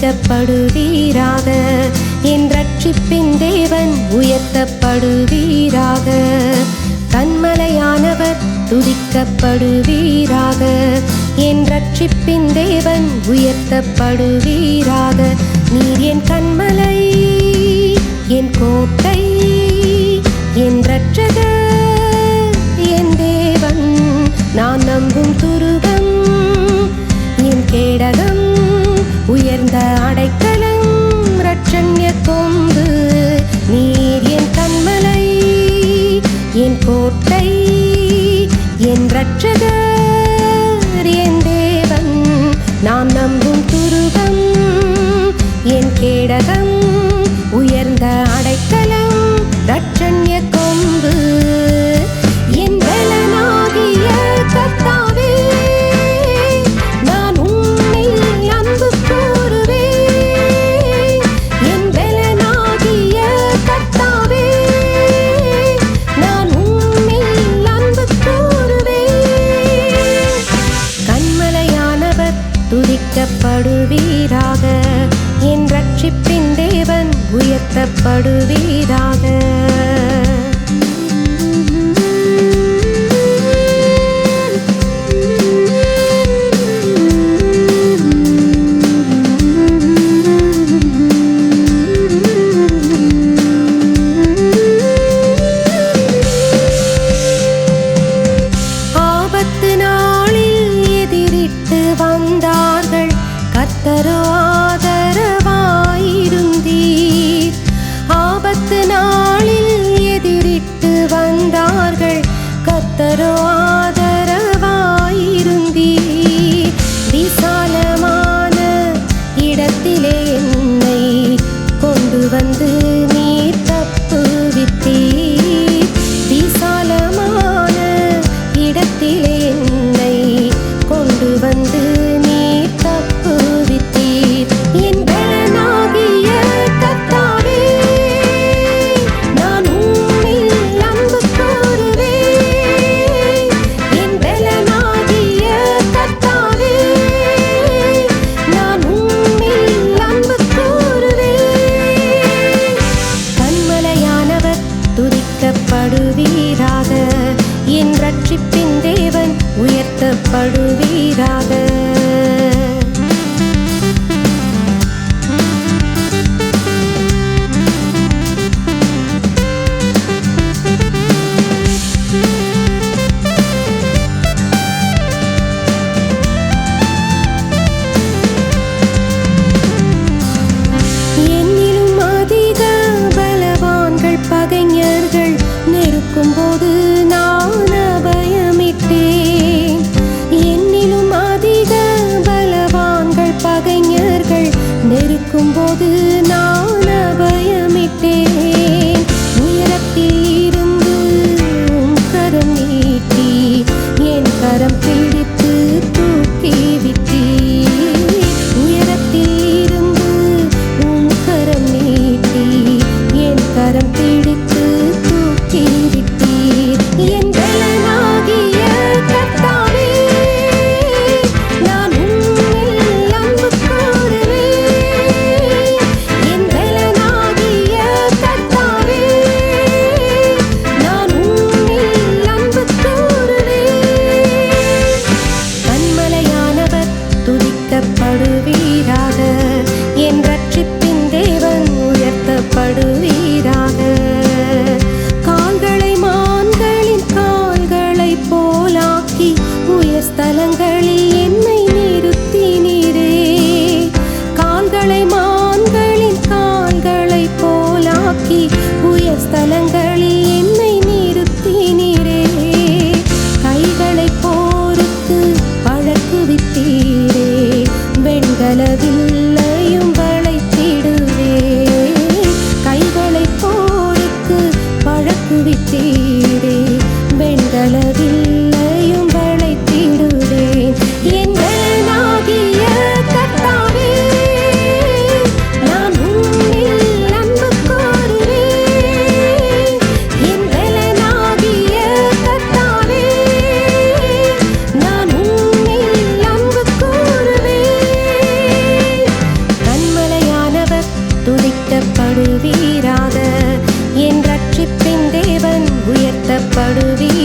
துதிக்கப்படுவீராக. என் ரட்சிப்பின் தேவன் உயர்த்தப்படுவீராக. கன்மலையானவர் துதிக்கப்படுவீராக. என் ரட்சிப்பின் தேவன் உயர்த்தப்படுவீராக. நீர் என் கன்மலை, என் கோட்டை, என் இரட்சகர், என் தேவன், நான் நம்பும் துருகம், என் கேடகம், உயர்ந்த அடைக்கலம், இரட்சண்ய கொம்பு. நீர் என் கன்மலை, என் கோட்டை, என் இரட்சகர், என் தேவன், நான் நம்பும் துருகம், என் கேடகம், உயர்ந்த அடைக்கலம், இரட்சண்ய கொம்பு. என் பலனாகிய கர்த்தாவே, நான் உம்மில் அன்பு கூறுவேன். என் பலனாகிய கர்த்தாவே, நான் உம்மில் அன்பு கூறுவேன். கன்மலையானவர் துதிக்கப்படுவீராக. என் ரட்சிப்பின் தேவன் உயர்த்தப்படுவீராக. ஆபத்து நாளில் எதிரிட்டு வந்தார்கள், கர்த்தரோ ஆதரவாயிருந்தீர். ஆபத்து நாளில் எதிரிட்டு வந்தார்கள், கர்த்தரோ ஆதரவாயிருந்தீர். விசாலமான இடத்திலே என்னை கொண்டு வந்து நீர் தப்புவித்தீர். விசாலமான இடத்திலே என்னை கொண்டு வந்து நீர் தப்புவித்தீர். என் பலனாகிய கர்த்தாவே, நான் உம்மில் அன்பு கூறுவேன். என் பலனாகிய கர்த்தாவே, நான் உம்மில் அன்பு கூறுவேன். கன்மலையானவர் துதிக்கப்படுவீராக. என் ரட்சிப்பின் தேவன் உயர்த்தப்படுவீராக. என்னிலும் அதிக பலவான்கள் பகைஞர்கள் நெருக்கும் போது நான் அபயமிட்டேன். என்னிலும் அதிக பாடுவேன்.